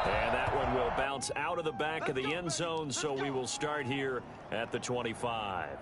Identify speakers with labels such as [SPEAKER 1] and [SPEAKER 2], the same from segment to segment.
[SPEAKER 1] And that one will bounce out of the back of the end zone, so we will start here at the 25.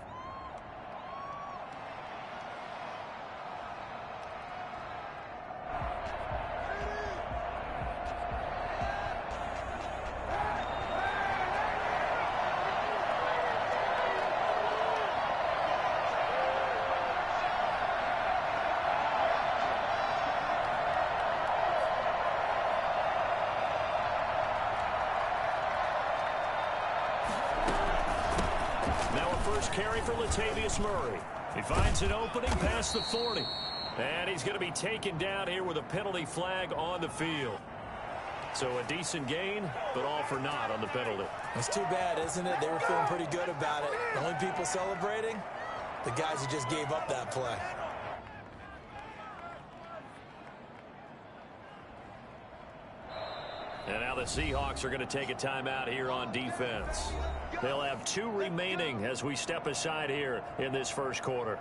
[SPEAKER 2] Carry for Latavius Murray. He finds an opening past the 40. And he's going to be taken down here with a penalty flag on the field. So a decent gain, but all for naught on the penalty.
[SPEAKER 3] It's too bad, isn't it? They were feeling pretty good about it. The only people celebrating, the guys who just gave up that play.
[SPEAKER 1] And now the Seahawks are going to take a timeout here on defense. They'll have 2 remaining as we step aside here in this first quarter.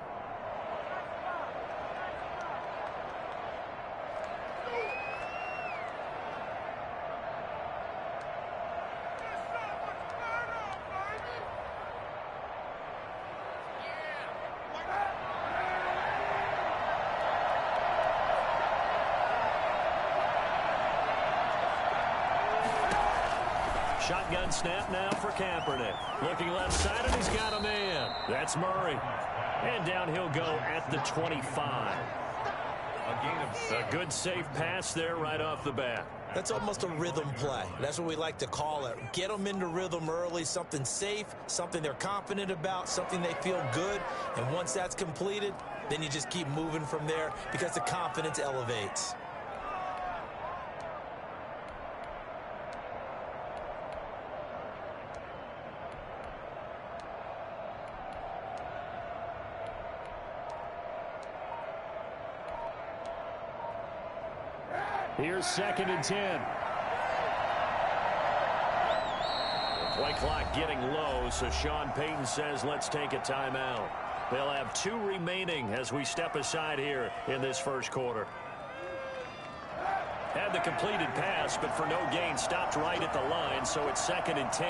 [SPEAKER 2] Shotgun snap now for Kaepernick. Looking left side, and he's got a man. That's Murray. And down he'll go at the 25. A good safe pass there right off the bat.
[SPEAKER 3] That's almost a rhythm play. That's what we like to call it. Get them into rhythm early, something safe, something they're confident about, something they feel good. And once that's completed, then you just keep moving from there because the confidence elevates.
[SPEAKER 2] Here's 2nd and 10. Play clock getting low, so Sean Payton says let's take a timeout. They'll have 2 remaining as we step aside here in this first quarter. Had the completed pass, but for no gain, stopped right at the line, so it's 2nd and 10.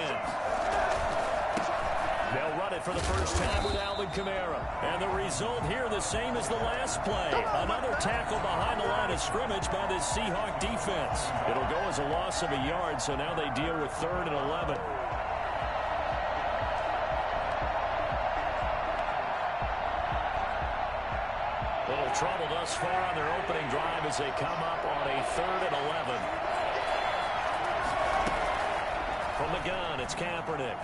[SPEAKER 2] They'll run it for the first time with Alvin Kamara. And the result here the same as the last play. Another tackle behind the line of scrimmage by this Seahawk defense. It'll go as a loss of a yard, so now they deal with 3rd and 11. Little trouble thus far on their opening drive as they come up on a 3rd and 11. From the gun, it's Kaepernick.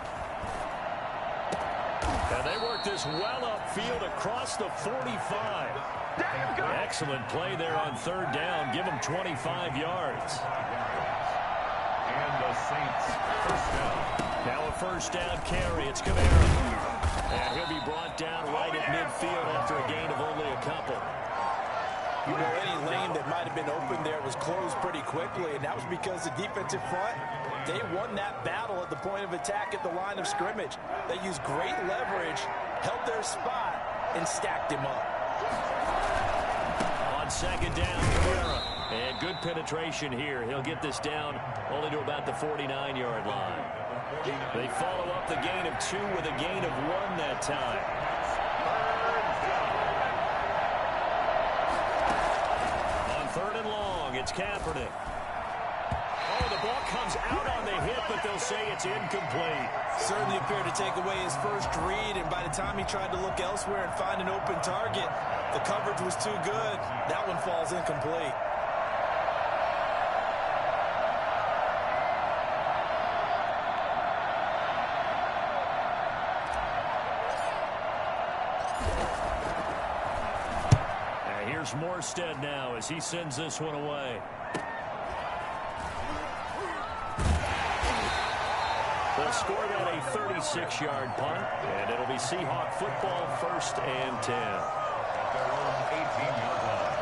[SPEAKER 2] And they work this well upfield across the 45. Excellent play there on 3rd down. Give them 25 yards.
[SPEAKER 4] And the Saints first down.
[SPEAKER 2] Now a first down carry. It's Kamara. And he'll be brought down right at midfield after a gain of only a couple.
[SPEAKER 3] You know, any lane that might have been open there was closed pretty quickly, and that was because the defensive front, they won that battle at the point of attack at the line of scrimmage. They used great leverage, held their spot, and stacked him up.
[SPEAKER 2] On 2nd down, Kamara. And good penetration here. He'll get this down only to about the 49-yard line. They follow up the gain of 2 with a gain of 1 that time. On 3rd and long, it's Kaepernick. Oh, the ball comes out on the hit, but they'll say it's incomplete.
[SPEAKER 3] Certainly appeared to take away his first read, and by the time he tried to look elsewhere and find an open target, the coverage was too good. That one falls incomplete.
[SPEAKER 2] Here's Morstead now as he sends this one away. They'll score that a 36-yard punt, and it'll be Seahawk football 1st and 10.
[SPEAKER 4] Their own 18-yard line.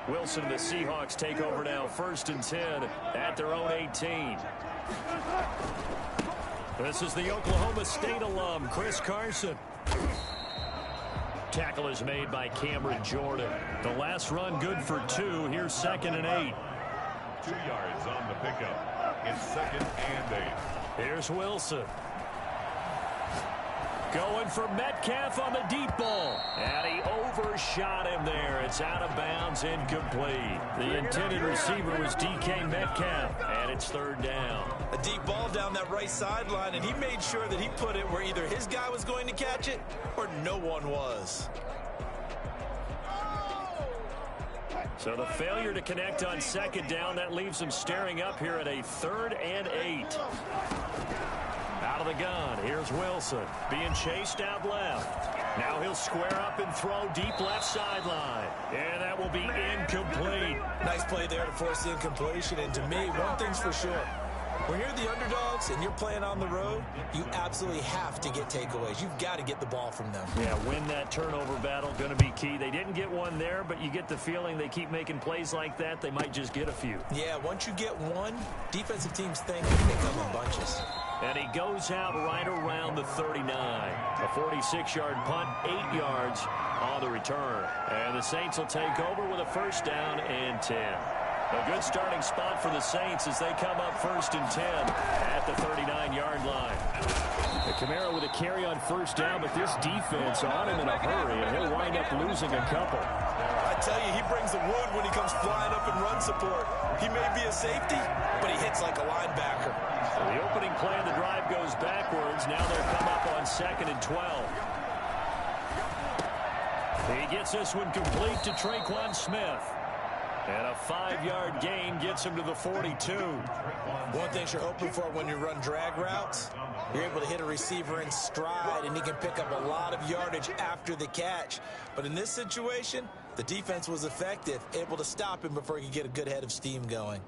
[SPEAKER 2] Wilson and the Seahawks take over now 1st and 10 at their own 18. This is the Oklahoma State alum, Chris Carson.
[SPEAKER 1] Tackle is made by Cameron Jordan.
[SPEAKER 2] The last run good for 2. Here's 2nd and 8.
[SPEAKER 4] 2 yards on the pickup. It's 2nd and 8.
[SPEAKER 2] Here's Wilson. Going for Metcalf on the deep ball.
[SPEAKER 1] And he overshot him there. It's out of bounds, incomplete.
[SPEAKER 2] The intended receiver was DK Metcalf.
[SPEAKER 1] And it's 3rd down.
[SPEAKER 3] A deep ball down that right sideline, and he made sure that he put it where either his guy was going to catch it or no one was.
[SPEAKER 1] So the failure to connect on 2nd down, that leaves him staring up here at a 3rd and 8. Out of the gun, here's Wilson, being chased out left. Now he'll square up and throw deep left sideline. And that will be incomplete.
[SPEAKER 3] Nice play there to force the incompletion, and to me, one thing's for sure. When you're the underdogs and you're playing on the road, you absolutely have to get takeaways. You've got to get the ball from them.
[SPEAKER 1] Yeah, win that turnover battle, going to be key. They didn't get one there, but you get the feeling they keep making plays like that, they might just get a few.
[SPEAKER 3] Yeah, once you get one, defensive teams think they come in bunches.
[SPEAKER 1] And he goes out right around the 39. A 46-yard punt, 8 yards on the return. And the Saints will take over with a 1st down and 10. A good starting spot for the Saints as they come up 1st and 10 at the 39-yard line.
[SPEAKER 2] The Kamara with a carry on 1st down, but this defense on him in a hurry, and he'll wind up losing a couple.
[SPEAKER 3] I tell you, he brings the wood when he comes flying up in run support. He may be a safety, but he hits like a linebacker.
[SPEAKER 1] The opening play of the drive goes backwards. Now they'll come up on 2nd and 12. He gets this one complete to Traquan Smith. And a 5-yard gain gets him to the 42.
[SPEAKER 3] One thing you're hoping for when you run drag routes, you're able to hit a receiver in stride, and he can pick up a lot of yardage after the catch. But in this situation, the defense was effective, able to stop him before he could get a good head of steam going.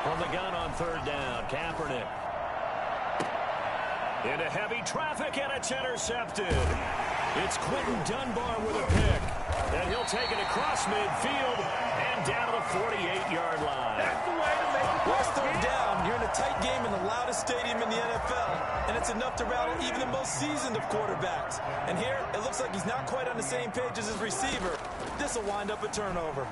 [SPEAKER 1] From the gun on 3rd down, Kaepernick. Into heavy traffic, and it's intercepted. It's Quentin Dunbar with a pick. And he'll take it across midfield and down to the 48-yard line.
[SPEAKER 3] That's the way to make it. Last 3rd down, you're in a tight game in the loudest stadium in the NFL, and it's enough to rattle even the most seasoned of quarterbacks. And here, it looks like he's not quite on the same page as his receiver. This will wind up a turnover.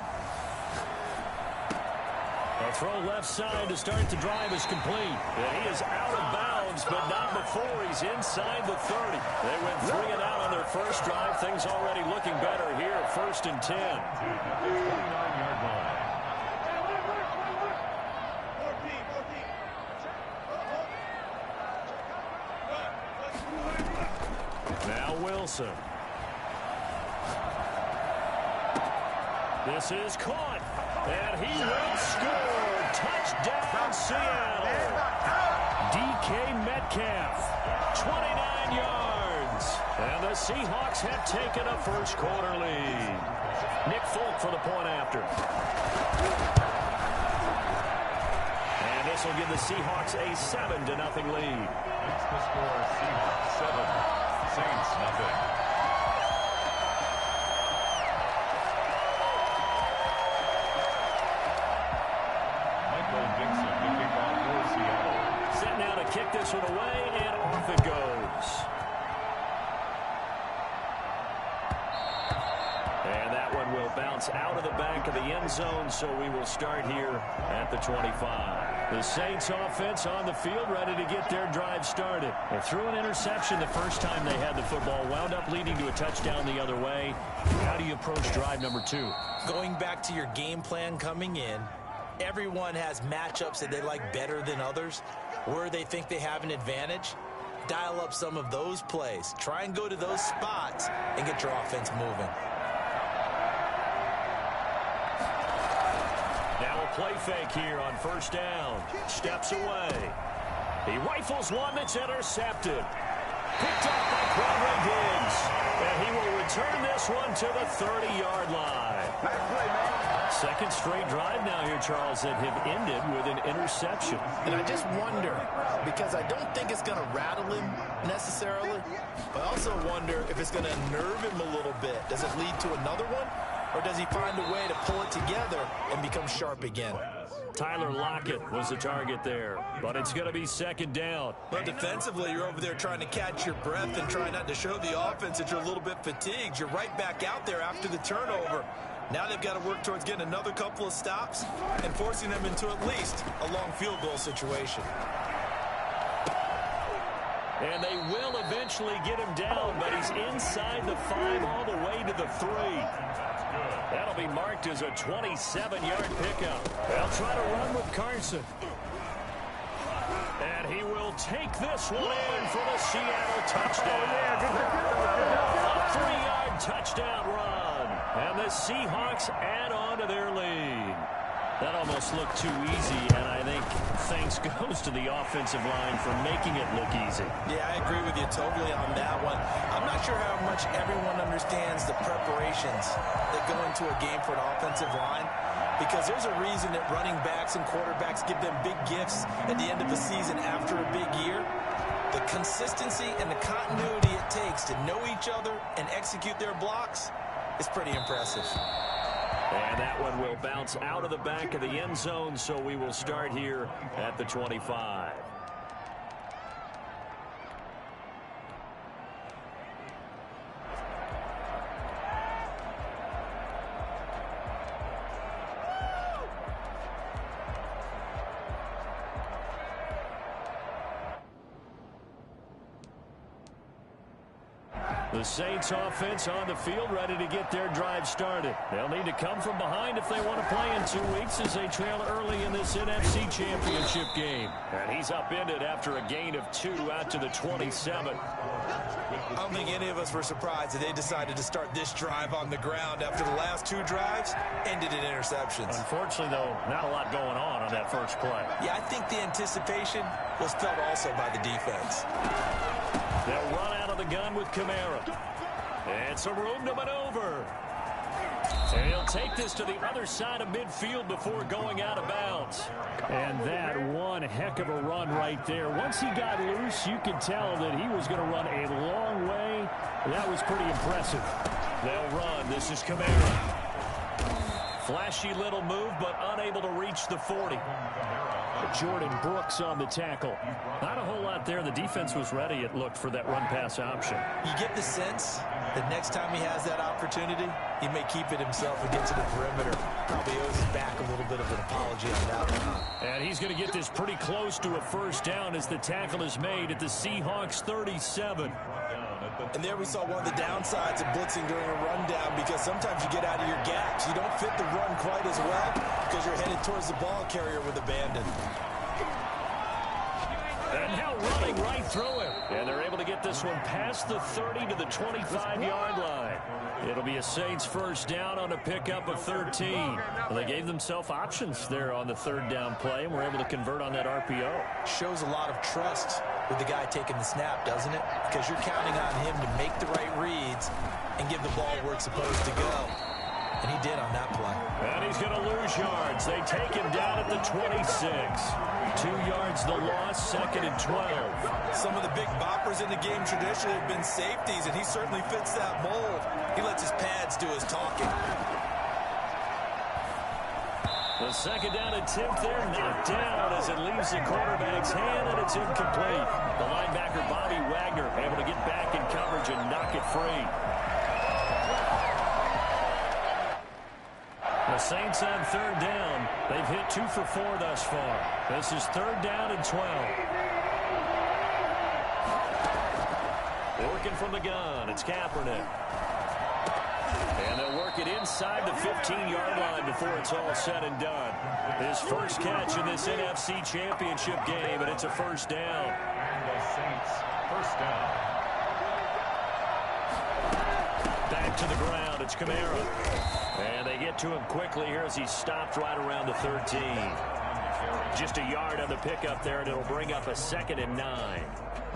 [SPEAKER 2] A throw left side to start the drive is complete.
[SPEAKER 1] And he is out of bounds, but not before he's inside the 30. They went 3 and out on their first drive. Things already looking better here at 1st and 10.
[SPEAKER 4] 29-yard line.
[SPEAKER 1] Now Wilson. This is caught. And he will score. Touchdown, Seattle. DK Metcalf, 29 yards. And the Seahawks have taken a 1st quarter lead. Nick Folk for the point after. And this will give the Seahawks a 7-0 lead.
[SPEAKER 4] It's the score, Seahawks 7, Saints nothing.
[SPEAKER 1] Set now to kick this one away, and off it goes. And that one will bounce out of the back of the end zone, so we will start here at the 25. The Saints offense on the field, ready to get their drive started. They threw an interception the first time they had the football, wound up leading to a touchdown the other way. How do you approach drive number 2?
[SPEAKER 3] Going back to your game plan coming in, everyone has matchups that they like better than others, where they think they have an advantage. Dial up some of those plays. Try and go to those spots and get your offense moving.
[SPEAKER 1] Now a play fake here on 1st down. Steps away. He rifles one that's intercepted. Picked up by Quandre Diggs. And he will return this one to the 30-yard line.
[SPEAKER 5] Nice play, man.
[SPEAKER 1] Second straight drive now here, Charles, that have ended with an interception.
[SPEAKER 2] And I just wonder, because I don't think it's going to rattle him necessarily, but I also wonder if it's going to nerve him a little bit. Does it lead to another one, or does he find a way to pull it together and become sharp again?
[SPEAKER 1] Tyler Lockett was the target there, but it's going to be second down.
[SPEAKER 3] But defensively, you're over there trying to catch your breath and trying not to show the offense that you're a little bit fatigued. You're right back out there after the turnover. Now they've got to work towards getting another couple of stops and forcing them into at least a long field goal situation.
[SPEAKER 1] And they will eventually get him down, but he's inside the 5 all the way to the 3. That'll be marked as a 27-yard pickup. They'll try to run with Carson. And he will take this one in for the Seattle touchdown. A 3-yard touchdown run. And the Seahawks add on to their lead. That almost looked too easy, and I think thanks goes to the offensive line for making it look easy.
[SPEAKER 3] Yeah, I agree with you totally on that one. I'm not sure how much everyone understands the preparations that go into a game for an offensive line, because there's a reason that running backs and quarterbacks give them big gifts at the end of the season after a big year. The consistency and the continuity it takes to know each other and execute their blocks is pretty impressive.
[SPEAKER 1] And that one will bounce out of the back of the end zone, so we will start here at the 25. The Saints offense on the field ready to get their drive started. They'll need to come from behind if they want to play in 2 weeks as they trail early in this NFC Championship game. And he's upended after a gain of 2 out to the 27.
[SPEAKER 3] I don't think any of us were surprised that they decided to start this drive on the ground after the last 2 drives ended in interceptions.
[SPEAKER 1] Unfortunately, though, not a lot going on that first play.
[SPEAKER 3] Yeah, I think the anticipation was felt also by the defense.
[SPEAKER 1] They'll run out of the gun with Kamara. And some room to maneuver. And he'll take this to the other side of midfield before going out of bounds. And that one heck of a run right there. Once he got loose, you could tell that he was going to run a long way. That was pretty impressive. They'll run. This is Kamara. Flashy little move, but unable to reach the 40. Jordan Brooks on the tackle. Not a whole lot there. The defense was ready, it looked, for that run-pass option.
[SPEAKER 3] You get the sense that next time he has that opportunity, he may keep it himself and get to the perimeter. Probably owes his back a little bit of an apology on that one.
[SPEAKER 1] And he's going to get this pretty close to a first down as the tackle is made at the Seahawks 37.
[SPEAKER 3] And there we saw one of the downsides of blitzing during a rundown, because sometimes you get out of your gaps. You don't fit the run quite as well because you're headed towards the ball carrier with abandon.
[SPEAKER 1] And now running right through him. And they're able to get this one past the 30 to the 25-yard line. It'll be a Saints first down on a pickup of 13. Well, they gave themselves options there on the third down play, and were able to convert on that RPO.
[SPEAKER 3] Shows a lot of trust with the guy taking the snap, doesn't it? Because you're counting on him to make the right reads and give the ball where it's supposed to go. And he did on that play.
[SPEAKER 1] And he's going to lose yards. They take him down at the 26. 2 yards the loss, second and 12.
[SPEAKER 3] Some of the big boppers in the game traditionally have been safeties, and he certainly fits that mold. He lets his pads do his talking.
[SPEAKER 1] The second down attempt there knocked down as it leaves the quarterback's hand, and it's incomplete. The linebacker, Bobby Wagner, able to get back in coverage and knock it free. The Saints on third down. They've hit 2 for 4 thus far. This is third down and 12. Working from the gun, it's Kaepernick. And they'll work it inside the 15-yard line before it's all said and done. His first catch in this NFC Championship game, and it's a first down.
[SPEAKER 4] And the Saints, first down.
[SPEAKER 1] Back to the ground, it's Kamara. And they get to him quickly here as he stopped right around the 13. Just a yard on the pickup there, and it'll bring up a second and 9.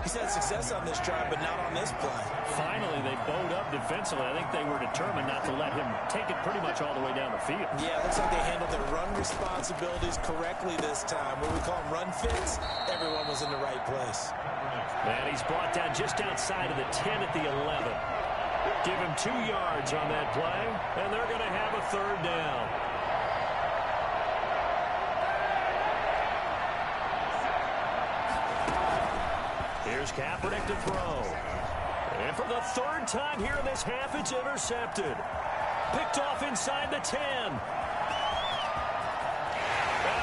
[SPEAKER 3] He's had success on this drive, but not on this play.
[SPEAKER 1] Finally, they bowed up defensively. I think they were determined not to let him take it pretty much all the way down the field.
[SPEAKER 3] Yeah, it looks like they handled their run responsibilities correctly this time. What we call them run fits, everyone was in the right place.
[SPEAKER 1] And he's brought down just outside of the 10 at the 11. Give him 2 yards on that play, and they're going to have a third down. Here's Kaepernick to throw. And for the 3rd time here in this half, it's intercepted. Picked off inside the 10. And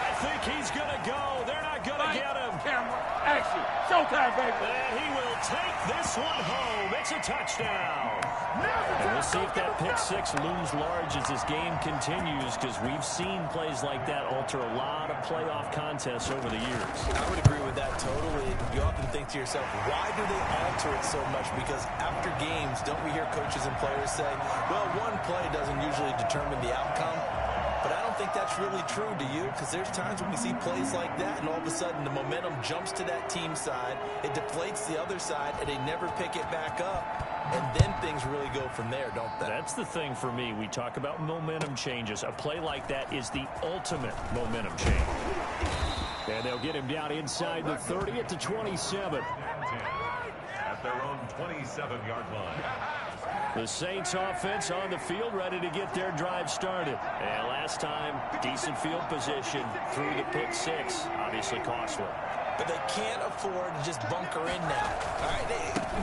[SPEAKER 1] I think he's going to go. They're not going to get him.
[SPEAKER 5] Camera, action, showtime, baby.
[SPEAKER 1] And he will take this one home. It's a touchdown. And we'll see if that pick 6 looms large as this game continues, because we've seen plays like that alter a lot of playoff contests over the years.
[SPEAKER 3] I would agree with that totally. You often think to yourself, why do they alter it so much? Because after games, don't we hear coaches and players say, well, one play doesn't usually determine the outcome? But I don't think that's really true, do you? Because there's times when we see plays like that, and all of a sudden the momentum jumps to that team side, it deflates the other side, and they never pick it back up. And then things really go from there, don't they?
[SPEAKER 1] That's the thing for me. We talk about momentum changes. A play like that is the ultimate momentum change. And they'll get him down inside the 30 at the 27.
[SPEAKER 4] At their own 27-yard line.
[SPEAKER 1] The Saints offense on the field, ready to get their drive started. And last time, decent field position through the pick 6. Obviously costly.
[SPEAKER 3] But they can't afford to just bunker in now. All right,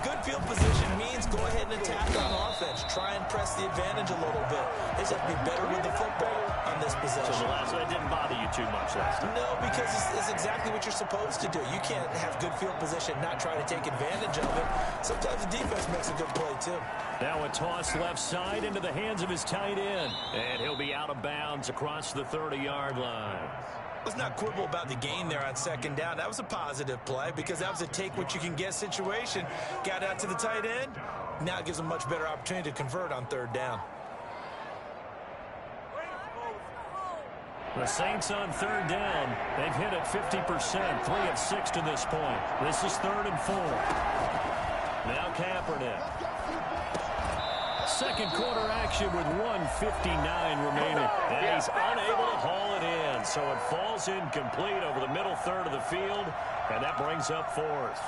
[SPEAKER 3] good field position means go ahead and attack on offense. Try and press the advantage a little bit. They just have to be better with the football on this possession.
[SPEAKER 1] So the last one didn't bother you too much last time?
[SPEAKER 3] No, because it's exactly what you're supposed to do. You can't have good field position, not try to take advantage of it. Sometimes the defense makes a good play, too.
[SPEAKER 1] Now a toss left side into the hands of his tight end. And he'll be out of bounds across the 30-yard line.
[SPEAKER 3] Let's not quibble about the gain there on 2nd down. That was a positive play because that was a take-what-you-can-get situation. Got out to the tight end. Now it gives them a much better opportunity to convert on 3rd down.
[SPEAKER 1] The Saints on 3rd down. They've hit it 50%, 3 of 6 to this point. This is 3rd and 4. Now Kaepernick. 2nd quarter action with 1:59 remaining. And he's unable to haul it in. So it falls incomplete over the middle 3rd of the field. And that brings up 4th.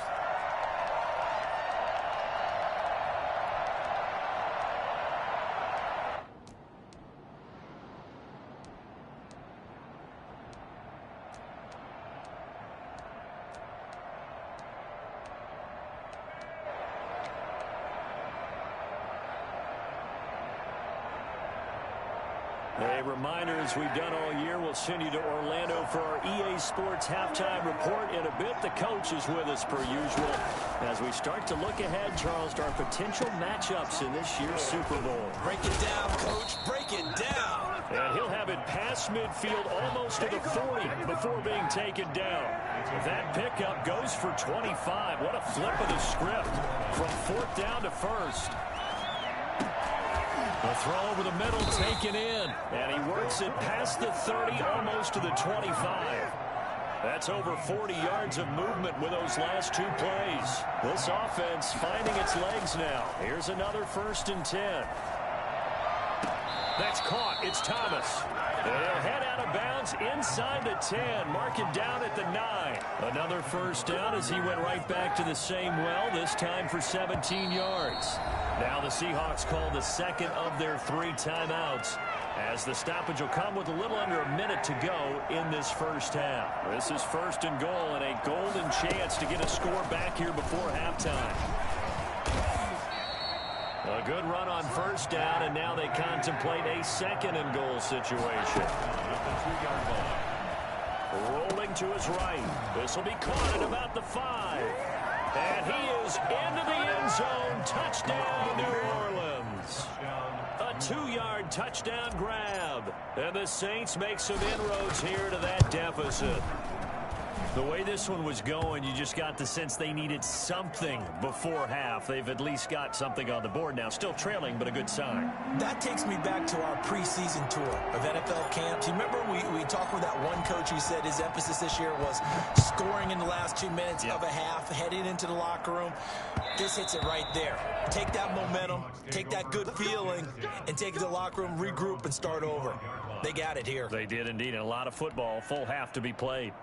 [SPEAKER 1] A reminder, as we've done all year, we'll send you to Orlando for our EA Sports halftime report in a bit. The coach is with us per usual as we start to look ahead, Charles, to our potential matchups in this year's Super Bowl.
[SPEAKER 3] Break it down, Coach. Break it down.
[SPEAKER 1] And he'll have it past midfield almost to the 40 before being taken down. That pickup goes for 25. What a flip of the script from 4th down to 1st. A throw over the middle taken in, and he works it past the 30, almost to the 25. That's over 40 yards of movement with those last 2 plays. This offense finding its legs now. Here's another 1st and 10. That's caught. It's Thomas. They'll head out of bounds inside the 10. Mark it down at the 9. Another 1st down as he went right back to the same well, this time for 17 yards. Now the Seahawks call the 2nd of their 3 timeouts, as the stoppage will come with a little under a minute to go in this 1st half. This is 1st and goal, and a golden chance to get a score back here before halftime. A good run on 1st down, and now they contemplate a 2nd and goal situation. Rolling to his right. This will be caught at about the 5. And he is into the end zone. Touchdown, New Orleans. A 2-yard touchdown grab. And the Saints make some inroads here to that deficit. The way this one was going, you just got the sense they needed something before half. They've at least got something on the board now. Still trailing, but a good sign.
[SPEAKER 3] That takes me back to our preseason tour of NFL camps. You remember we talked with that one coach who said his emphasis this year was scoring in the last 2 minutes of a half, heading into the locker room. This hits it right there. Take that momentum, take that good feeling, and take it to the locker room, regroup, and start over. They got it here.
[SPEAKER 1] They did indeed. And a lot of football, full half to be played.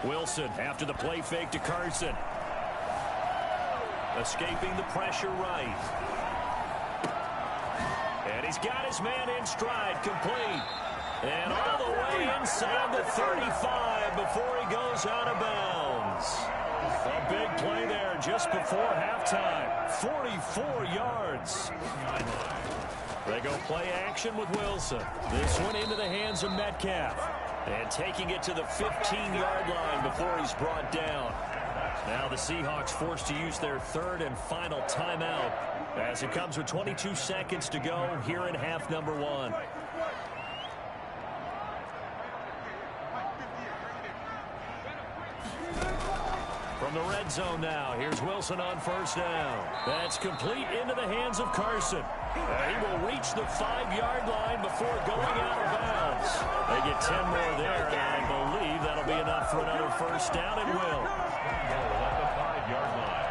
[SPEAKER 1] Wilson after the play fake to Carson. Escaping the pressure right. And he's got his man in stride, complete. And all the way inside the 35 before he goes out of bounds. A big play there just before halftime. 44 yards. They go play action with Wilson. This one into the hands of Metcalf. And taking it to the 15-yard line before he's brought down. Now the Seahawks forced to use their third and final timeout as it comes with 22 seconds to go here in half number one. From the red zone now, here's Wilson on first down. That's complete into the hands of Carson. He will reach the 5-yard line before going out of bounds. They get 10 more there, and I believe that'll be enough for another first down. It will.
[SPEAKER 4] At the 5-yard line.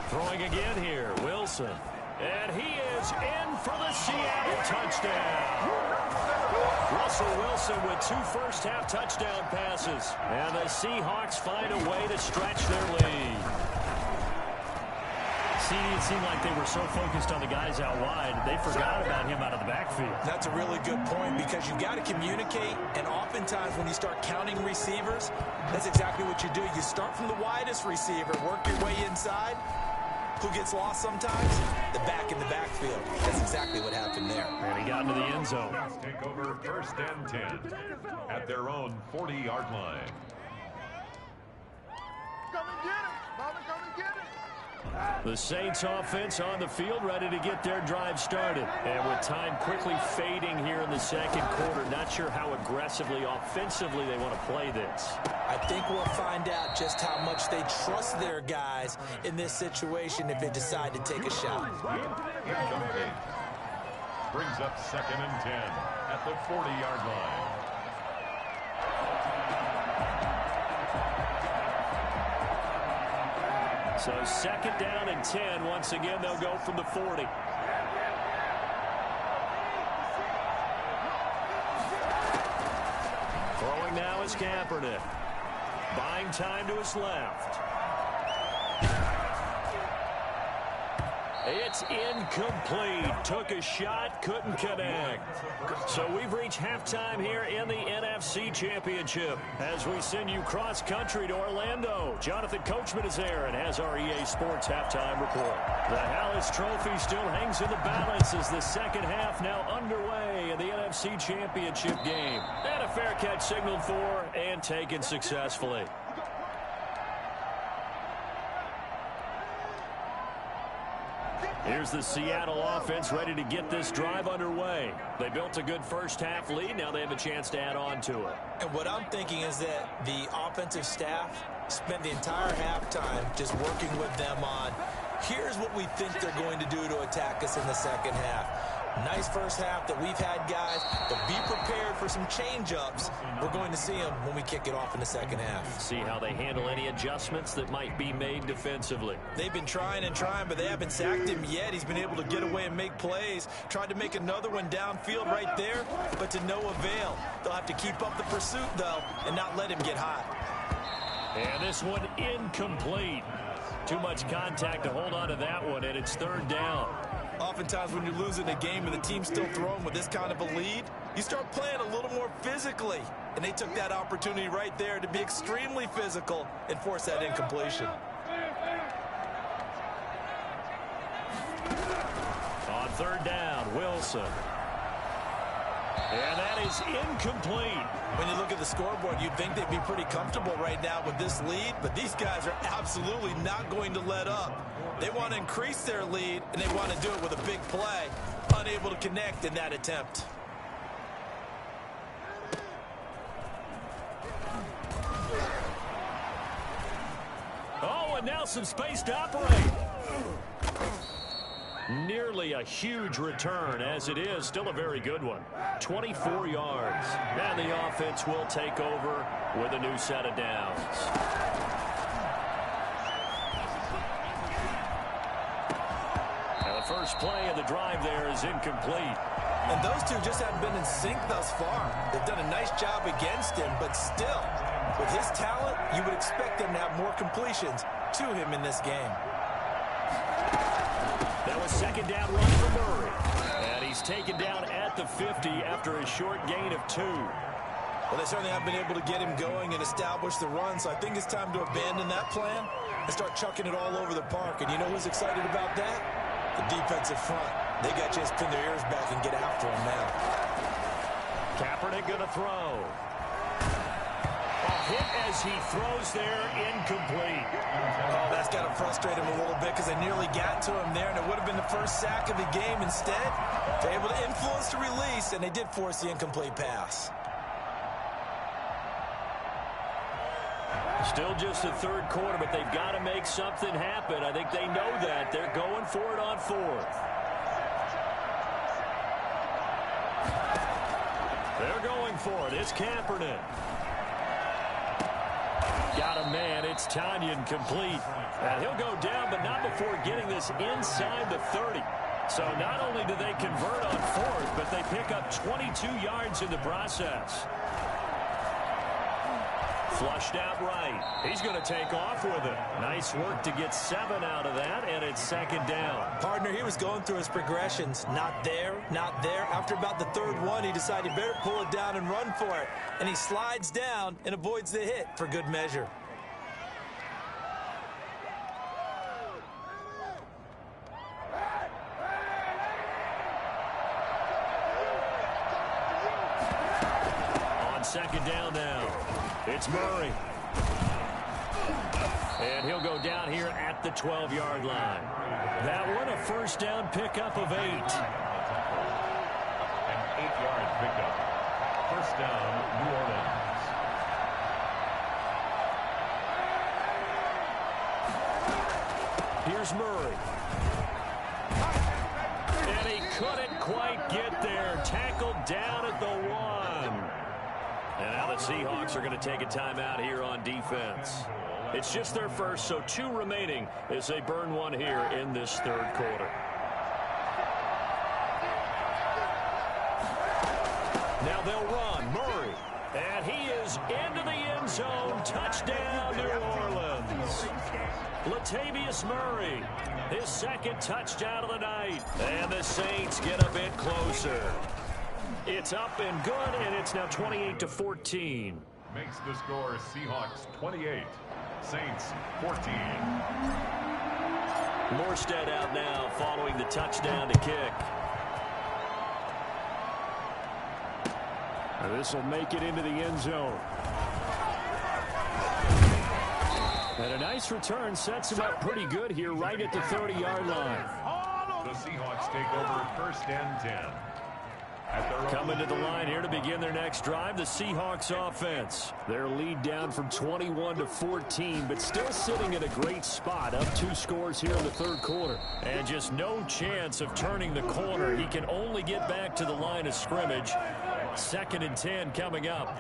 [SPEAKER 1] Throwing again here, Wilson. And he is in for the Seattle touchdown. Russell Wilson with 2 first-half touchdown passes. And the Seahawks find a way to stretch their lead. See, it seemed like they were so focused on the guys out wide, they forgot about him out of the backfield.
[SPEAKER 3] That's a really good point because you've got to communicate, and oftentimes when you start counting receivers, that's exactly what you do. You start from the widest receiver, work your way inside. Who gets lost sometimes? The back in the backfield. That's exactly what happened there.
[SPEAKER 1] And he got into the end zone.
[SPEAKER 4] Take over first and 10 at their own 40-yard line.
[SPEAKER 5] Come and get it. Mama, come and get it.
[SPEAKER 1] The Saints offense on the field, ready to get their drive started. And with time quickly fading here in the second quarter, not sure how aggressively, offensively they want to play this.
[SPEAKER 3] I think we'll find out just how much they trust their guys in this situation if they decide to take a shot.
[SPEAKER 4] Brings up second and 10 at the 40-yard line.
[SPEAKER 1] So second down and 10. Once again, they'll go from the 40. Throwing now is Kaepernick. Buying time to his left. It's incomplete. Took a shot, couldn't connect. So we've reached halftime here in the NFC Championship as we send you cross-country to Orlando. Jonathan Coachman is there and has our EA Sports halftime report. The Hallis Trophy still hangs in the balance as the second half now underway in the NFC Championship game. And a fair catch signaled for and taken successfully. Here's the Seattle offense ready to get this drive underway. They built a good first-half lead. Now they have a chance to add on to it.
[SPEAKER 3] And what I'm thinking is that the offensive staff spent the entire halftime just working with them on, here's what we think they're going to do to attack us in the second half. Nice first half that we've had, guys, but be prepared for some change-ups. We're going to see them when we kick it off in the second half.
[SPEAKER 1] See how they handle any adjustments that might be made defensively.
[SPEAKER 3] They've been trying and trying, but they haven't sacked him yet. He's been able to get away and make plays. Tried to make another one downfield right there, but to no avail. They'll have to keep up the pursuit, though, and not let him get hot.
[SPEAKER 1] And this one incomplete. Too much contact to hold on to that one, and it's third down.
[SPEAKER 3] Oftentimes when you're losing a game and the team's still throwing with this kind of a lead, you start playing a little more physically. And they took that opportunity right there to be extremely physical and force that incompletion.
[SPEAKER 1] On third down, Wilson. And that is incomplete.
[SPEAKER 3] When you look at the scoreboard, you'd think they'd be pretty comfortable right now with this lead, but these guys are absolutely not going to let up. They want to increase their lead, and they want to do it with a big play. Unable to connect in that attempt.
[SPEAKER 1] Oh, and now some space to operate. Nearly a huge return. As it is, still a very good one. 24 yards. And the offense will take over with a new set of downs. And the first play of the drive there is incomplete.
[SPEAKER 3] And those two just haven't been in sync thus far. They've done a nice job against him, but still, with his talent, you would expect them to have more completions to him in this game.
[SPEAKER 1] That was second down run for Murray. And he's taken down at the 50 after a short gain of 2.
[SPEAKER 3] Well, they certainly have been able to get him going and establish the run, so I think it's time to abandon that plan and start chucking it all over the park. And you know who's excited about that? The defensive front. They got to just pin their ears back and get after him now.
[SPEAKER 1] Kaepernick going to throw. A hit as he throws there, incomplete.
[SPEAKER 3] Oh, that's got to frustrate him a little bit because they nearly got to him there, and it would have been the first sack of the game. Instead, they're able to influence the release, and they did force the incomplete pass.
[SPEAKER 1] Still just the third quarter, but they've got to make something happen. I think they know that. They're going for it on fourth. They're going for it. It's Kaepernick. Got a man. It's Tanyan complete. And he'll go down, but not before getting this inside the 30. So not only do they convert on fourth, but they pick up 22 yards in the process. Flushed out right. He's going to take off with it. Nice work to get 7 out of that, and it's second down.
[SPEAKER 3] Partner, he was going through his progressions. Not there, not there. After about the third one, he decided he better pull it down and run for it. And he slides down and avoids the hit for good measure. On second down now. It's Murray.
[SPEAKER 1] And he'll go down here at the 12-yard line. That one a first down pickup of 8.
[SPEAKER 4] An 8-yard pickup. First down, New Orleans.
[SPEAKER 1] Here's Murray. And he couldn't quite get there. Tackled down at the 1. And now the Seahawks are going to take a timeout here on defense. It's just their first, so 2 remaining as they burn one here in this third quarter. Now they'll run. Murray. And he is into the end zone. Touchdown, New Orleans. Latavius Murray, his second touchdown of the night. And the Saints get a bit closer. It's up and good, and it's now 28-14.
[SPEAKER 4] Makes the score Seahawks 28, Saints 14.
[SPEAKER 1] Morstead out now following the touchdown to kick. And this will make it into the end zone. And a nice return sets him up pretty good here right at the 30-yard line.
[SPEAKER 4] The Seahawks take over first and 10.
[SPEAKER 1] Coming to the line here to begin their next drive, the Seahawks offense. Their lead down from 21-14, but still sitting at a great spot, up 2 scores here in the third quarter. And just no chance of turning the corner. He can only get back to the line of scrimmage. Second and 10 coming up.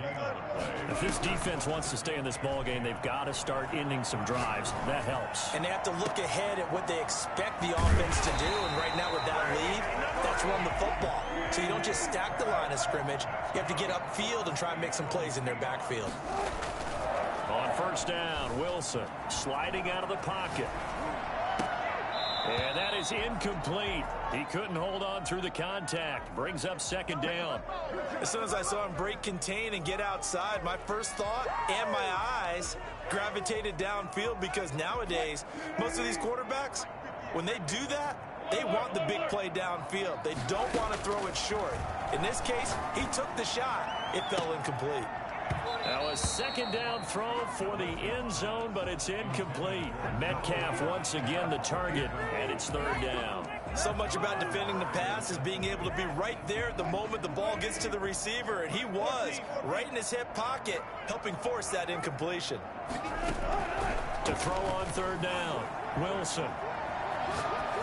[SPEAKER 1] If this defense wants to stay in this ballgame, they've got to start ending some drives. That helps.
[SPEAKER 3] And they have to look ahead at what they expect the offense to do. And right now with that lead, that's run the football. So you don't just stack the line of scrimmage. You have to get upfield and try and make some plays in their backfield.
[SPEAKER 1] On first down, Wilson sliding out of the pocket. And that is incomplete. He couldn't hold on through the contact. Brings up second down.
[SPEAKER 3] As soon as I saw him break contain and get outside, my first thought and my eyes gravitated downfield, because nowadays, most of these quarterbacks, when they do that, they want the big play downfield. They don't want to throw it short. In this case, he took the shot. It fell incomplete.
[SPEAKER 1] Now a second down throw for the end zone, but it's incomplete. Metcalf once again the target, and it's third down.
[SPEAKER 3] So much about defending the pass is being able to be right there at the moment the ball gets to the receiver, and he was right in his hip pocket, helping force that incompletion.
[SPEAKER 1] To throw on third down, Wilson.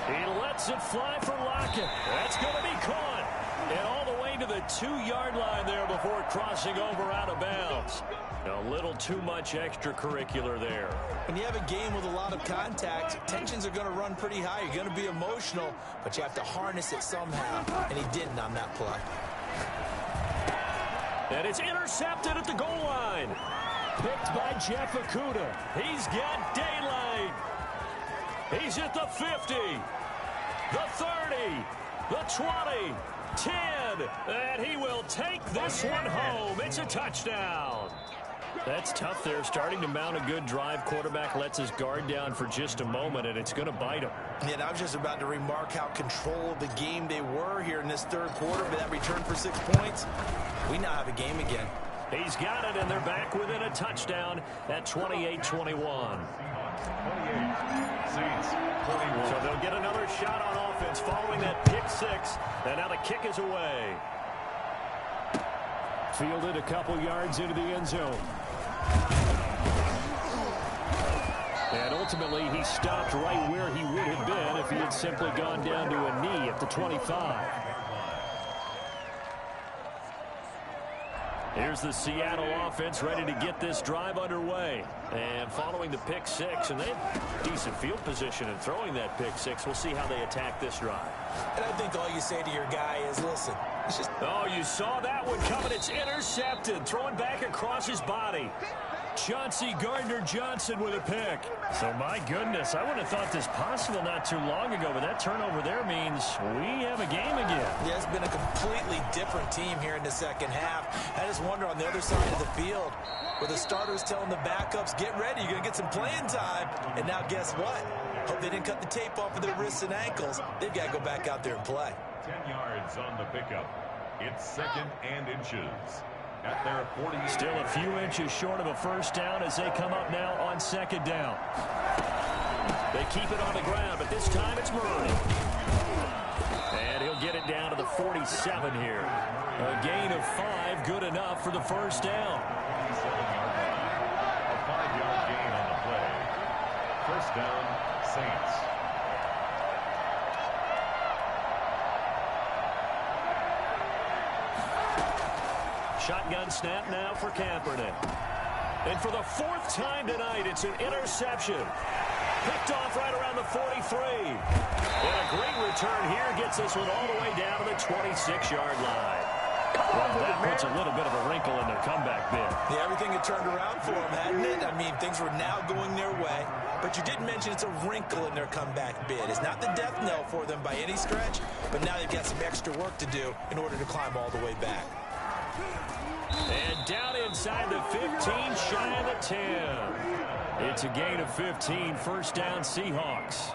[SPEAKER 1] He lets it fly for Lockett. That's going to be caught. And all the way to the 2-yard line there before crossing over out of bounds. A little too much extracurricular there.
[SPEAKER 3] When you have a game with a lot of contact, tensions are going to run pretty high. You're going to be emotional, but you have to harness it somehow, and he didn't on that play.
[SPEAKER 1] And it's intercepted at the goal line. Picked by Jeff Okudah. He's got daylight. He's at the 50, the 30, the 20, 10, and he will take this one home. It's a touchdown. That's tough there, starting to mount a good drive. Quarterback lets his guard down for just a moment, and it's going to bite him.
[SPEAKER 3] Yeah, and I was just about to remark how control of the game they were here in this third quarter. But that return for 6 points, we now have a game again.
[SPEAKER 1] He's got it, and they're back within a touchdown at 28-21.
[SPEAKER 4] 28, Saints, 21.
[SPEAKER 1] So they'll get another shot on offense following that pick six, and now the kick is away. Fielded a couple yards into the end zone. And ultimately, he stopped right where he would have been if he had simply gone down to a knee at the 25. Here's the Seattle offense ready to get this drive underway. And following the pick six, and they have decent field position in throwing that pick six. We'll see how they attack this drive.
[SPEAKER 3] And I think all you say to your guy is, listen, it's just...
[SPEAKER 1] Oh, you saw that one coming. It's intercepted. Throwing back across his body. Chauncey Gardner-Johnson with a pick. So, my goodness, I wouldn't have thought this possible not too long ago, but that turnover there means we have a game again.
[SPEAKER 3] Yeah, it's been a completely different team here in the second half. I just wonder on the other side of the field, where the starters telling the backups, get ready, you're going to get some playing time. And now guess what? Hope they didn't cut the tape off of their wrists and ankles. They've got to go back out there and play.
[SPEAKER 4] 10 yards on the pickup. It's second and inches. At their 40.
[SPEAKER 1] Still a few inches short of a first down as they come up now on second down. They keep it on the ground, but this time it's Murray. And he'll get it down to the 47 here. A gain of 5, good enough for the first down.
[SPEAKER 4] 27-yard line. A 5-yard gain on the play. First down, Saints.
[SPEAKER 1] Shotgun snap now for Kaepernick. And for the 4th time tonight, it's an interception. Picked off right around the 43. And a great return here gets this one all the way down to the 26-yard line. Well, that puts a little bit of a wrinkle in their comeback bid.
[SPEAKER 3] Yeah, everything had turned around for them, hadn't it? I mean, things were now going their way. But you did mention it's a wrinkle in their comeback bid. It's not the death knell for them by any stretch, but now they've got some extra work to do in order to climb all the way back.
[SPEAKER 1] And down inside the 15, shy of the 10. It's a gain of 15, first down Seahawks.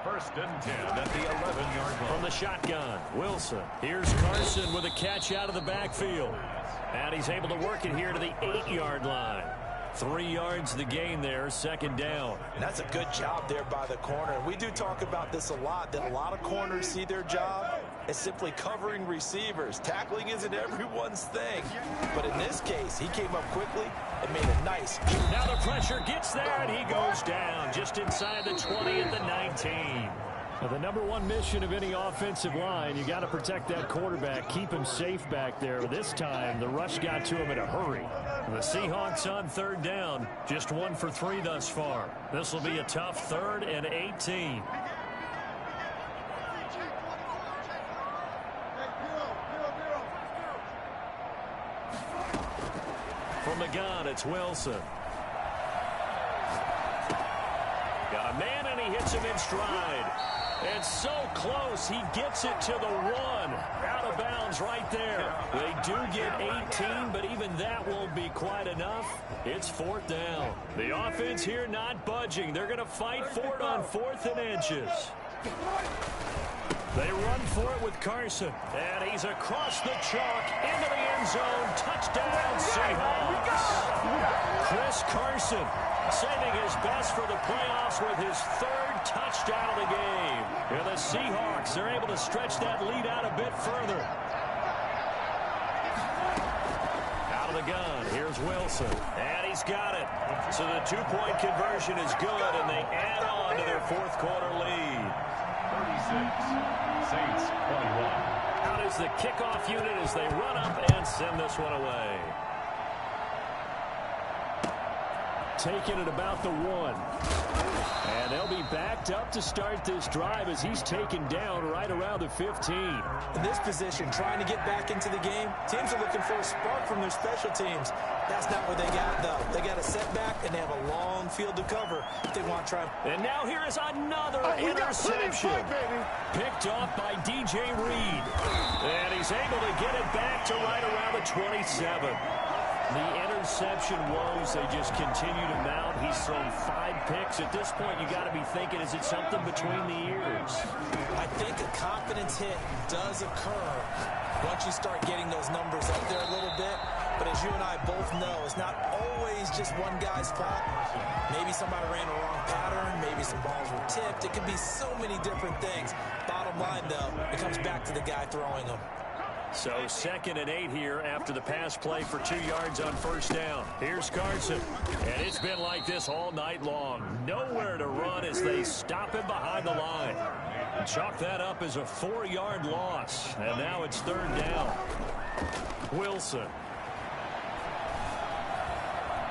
[SPEAKER 4] First and 10 at the 11-yard line.
[SPEAKER 1] From the shotgun, Wilson. Here's Carson with a catch out of the backfield. And he's able to work it here to the 8-yard line. 3 yards the gain there, second down.
[SPEAKER 3] And that's a good job there by the corner. We do talk about this a lot, that a lot of corners see their job as simply covering receivers. Tackling isn't everyone's thing. But in this case, he came up quickly and made a nice.
[SPEAKER 1] Now the pressure gets there, and he goes down just inside the 20 at the 19. Well, the number one mission of any offensive line, you got to protect that quarterback, keep him safe back there. This time, the rush got to him in a hurry. The Seahawks on third down, just 1 for 3 thus far. This will be a tough 3rd and 18. From the gun, it's Wilson. Got a man, and he hits him in stride. And so close, he gets it to the 1. Out of bounds right there. They do get 18, but even that won't be quite enough. It's 4th down. The offense here not budging. They're going to fight for it on 4th and inches. They run for it with Carson. And he's across the chalk into the end zone. Touchdown, Seahawks. Chris Carson saving his best for the playoffs with his 3rd touchdown of the game. And the Seahawks are able to stretch that lead out a bit further. Out of the gun, here's Wilson. And he's got it. So the 2-point conversion is good, and they add on to their 4th quarter lead.
[SPEAKER 4] 36, Saints 21.
[SPEAKER 1] Out is the kickoff unit as they run up and send this one away. Taking it about the 1. And they'll be backed up to start this drive as he's taken down right around the 15.
[SPEAKER 3] In this position, trying to get back into the game, teams are looking for a spark from their special teams. That's not what they got, though. They got a setback, and they have a long field to cover if they want to try.
[SPEAKER 1] And now here is another interception. Picked off by DJ Reed. And he's able to get it back to right around the 27. The interception woes, they just continue to mount. He's thrown 5 picks. At this point, you got to be thinking, is it something between the ears?
[SPEAKER 3] I think a confidence hit does occur once you start getting those numbers up there a little bit. But as you and I both know, it's not always just one guy's fault. Maybe somebody ran a wrong pattern. Maybe some balls were tipped. It could be so many different things. Bottom line, though, it comes back to the guy throwing them.
[SPEAKER 1] So 2nd and 8 here after the pass play for 2 yards on 1st down. Here's Carson. And it's been like this all night long. Nowhere to run as they stop him behind the line. Chalk that up as a 4-yard loss. And now it's 3rd down. Wilson.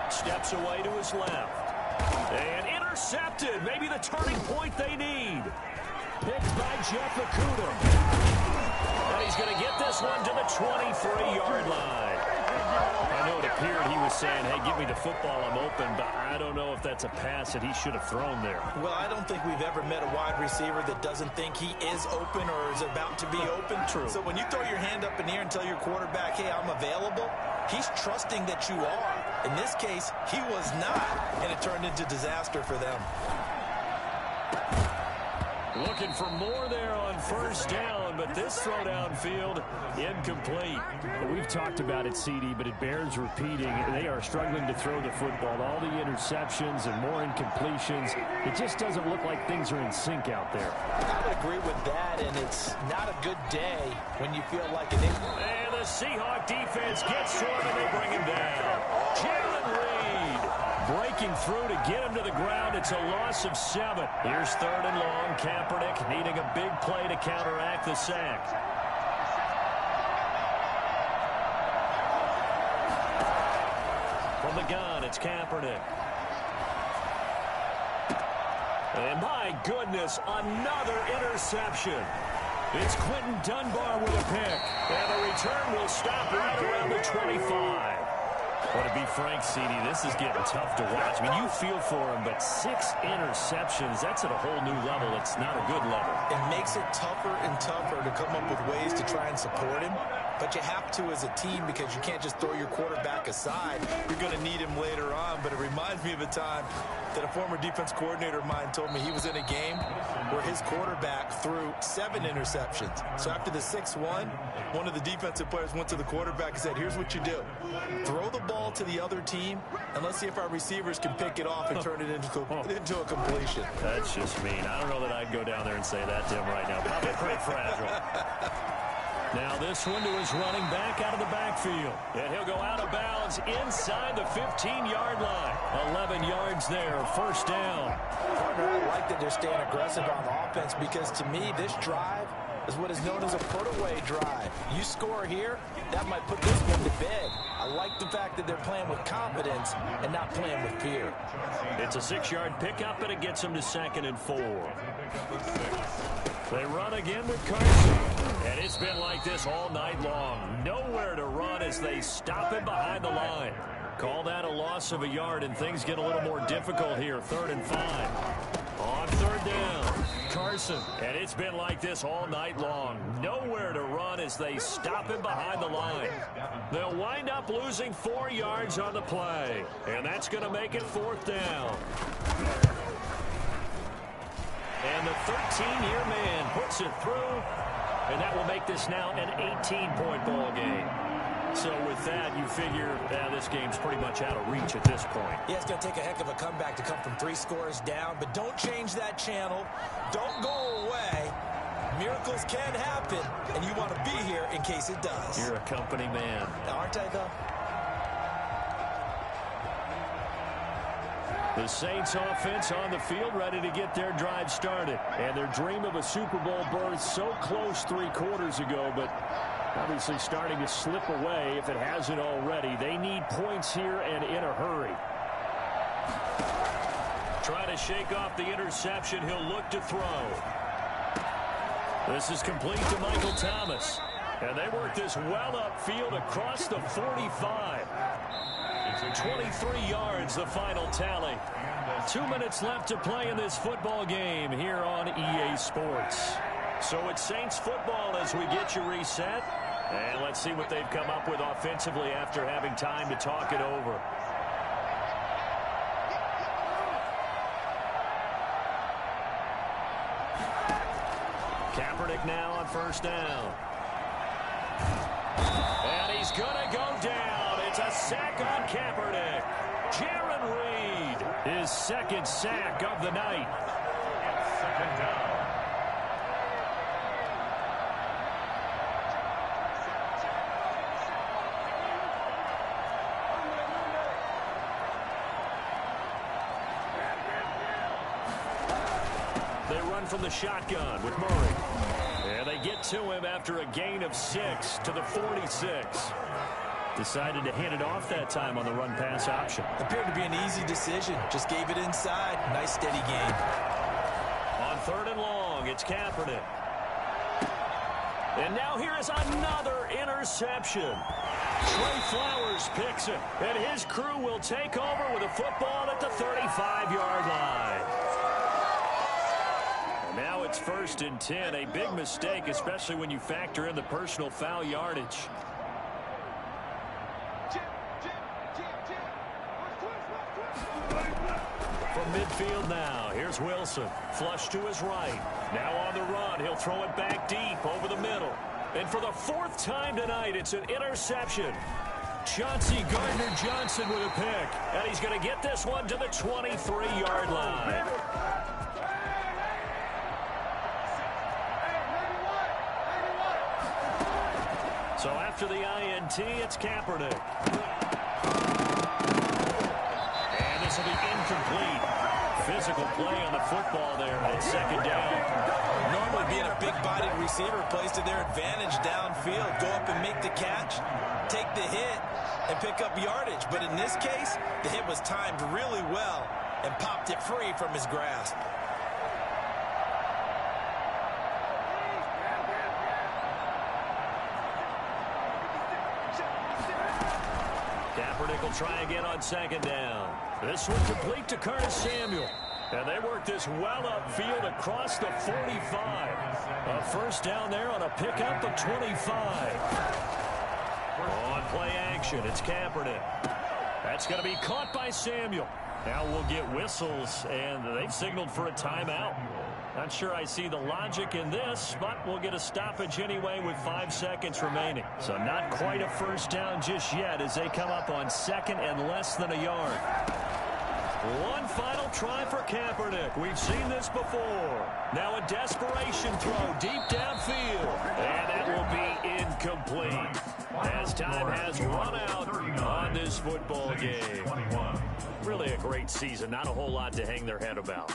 [SPEAKER 1] Steps away to his left. And intercepted. Maybe the turning point they need. Picked by Jeff Okudah. And he's going to get this one to the 23-yard line. I know it appeared he was saying, hey, give me the football, I'm open, but I don't know if that's a pass that he should have thrown there.
[SPEAKER 3] Well, I don't think we've ever met a wide receiver that doesn't think he is open or is about to be open.
[SPEAKER 1] True.
[SPEAKER 3] So when you throw your hand up in the air and tell your quarterback, hey, I'm available, he's trusting that you are. In this case, he was not, and it turned into disaster for them.
[SPEAKER 1] Looking for more there on 1st down, but this throw downfield incomplete.
[SPEAKER 2] We've talked about it, CD, but it bears repeating. They are struggling to throw the football. All the interceptions and more incompletions. It just doesn't look like things are in sync out there.
[SPEAKER 3] I would agree with that, and it's not a good day when you feel like an injury.
[SPEAKER 1] And the Seahawk defense gets to him, and they bring him down. Jalen Reed breaking through to get him to the ground. It's a loss of 7. Here's 3rd and long. Kaepernick needing a big play to counteract the sack. From the gun, it's Kaepernick. And my goodness, another interception. It's Quentin Dunbar with a pick. And the return will stop right around the 25. Well, to be frank, CD, this is getting tough to watch. I mean, you feel for him, but 6 interceptions, that's at a whole new level. It's not a good level.
[SPEAKER 3] It makes it tougher and tougher to come up with ways to try and support him. But you have to as a team because you can't just throw your quarterback aside. You're going to need him later on. But it reminds me of a time that a former defense coordinator of mine told me he was in a game where his quarterback threw 7 interceptions. So after the 6th one of the defensive players went to the quarterback and said, here's what you do. Throw the ball to the other team, and let's see if our receivers can pick it off and turn it into a completion.
[SPEAKER 1] That's just mean. I don't know that I'd go down there and say that to him right now. Probably pretty fragile. Now this one to his running back out of the backfield. And he'll go out of bounds inside the 15-yard line. 11 yards there, 1st down.
[SPEAKER 3] Partner, I like that they're staying aggressive on offense because to me, this drive is what is known as a put-away drive. You score here, that might put this one to bed. I like the fact that they're playing with confidence and not playing with fear.
[SPEAKER 1] It's a 6-yard pickup, and it gets them to 2nd and 4. They run again with Carson. And it's been like this all night long. Nowhere to run as they stop him behind the line. Call that a loss of a yard, and things get a little more difficult here. 3rd and 5. On third down, Carson. And it's been like this all night long. Nowhere to run as they stop him behind the line. They'll wind up losing 4 yards on the play. And that's going to make it fourth down. And the 13-year man puts it through. And that will make this now an 18-point ball game. So with that, you figure this game's pretty much out of reach at this point.
[SPEAKER 3] Yeah, it's going to take a heck of a comeback to come from 3 scores down, but don't change that channel. Don't go away. Miracles can happen, and you want to be here in case it does.
[SPEAKER 1] You're a company man.
[SPEAKER 3] Aren't I, though?
[SPEAKER 1] The Saints offense on the field ready to get their drive started. And their dream of a Super Bowl berth so close 3 quarters ago, but obviously starting to slip away if it hasn't already. They need points here and in a hurry. Trying to shake off the interception. He'll look to throw. This is complete to Michael Thomas. And they work this well upfield across the 45. 23 yards, the final tally. 2 minutes left to play in this football game here on EA Sports. So it's Saints football as we get you reset. And let's see what they've come up with offensively after having time to talk it over. Kaepernick now on first down. And he's going to go down. It's a sack on Kaepernick. Jaron Reed, his second sack of the night.
[SPEAKER 4] Second down.
[SPEAKER 1] They run from the shotgun with Murray. And they get to him after a gain of 6 to the 46. Decided to hand it off that time on the run-pass option.
[SPEAKER 3] Appeared to be an easy decision. Just gave it inside. Nice, steady game.
[SPEAKER 1] On third and long, it's Kaepernick. And now here is another interception. Trey Flowers picks it. And his crew will take over with a football at the 35-yard line. And now it's 1st and 10. A big mistake, especially when you factor in the personal foul yardage. From midfield now, here's Wilson. Flush to his right. Now on the run, he'll throw it back deep over the middle. And for the 4th time tonight, it's an interception. Chauncey Gardner-Johnson with a pick. And he's going to get this one to the 23-yard line. So after the INT, it's Kaepernick. And this will be incomplete. Physical play on the football there at second down.
[SPEAKER 3] Normally being a big-bodied receiver plays to their advantage downfield. Go up and make the catch, take the hit, and pick up yardage. But in this case, the hit was timed really well and popped it free from his grasp.
[SPEAKER 1] Kaepernick will try again on second down. This one complete to Curtis Samuel. And they work this well upfield across the 45. A first down there on a pickup of 25. On play action, it's Kaepernick. That's going to be caught by Samuel. Now we'll get whistles, and they've signaled for a timeout. Not sure I see the logic in this, but we'll get a stoppage anyway with 5 seconds remaining. So not quite a first down just yet as they come up on second and less than a yard. One final try for Kaepernick. We've seen this before. Now a desperation throw deep downfield. And that will be incomplete as time has run out on this football game. Really a great season. Not a whole lot to hang their head about.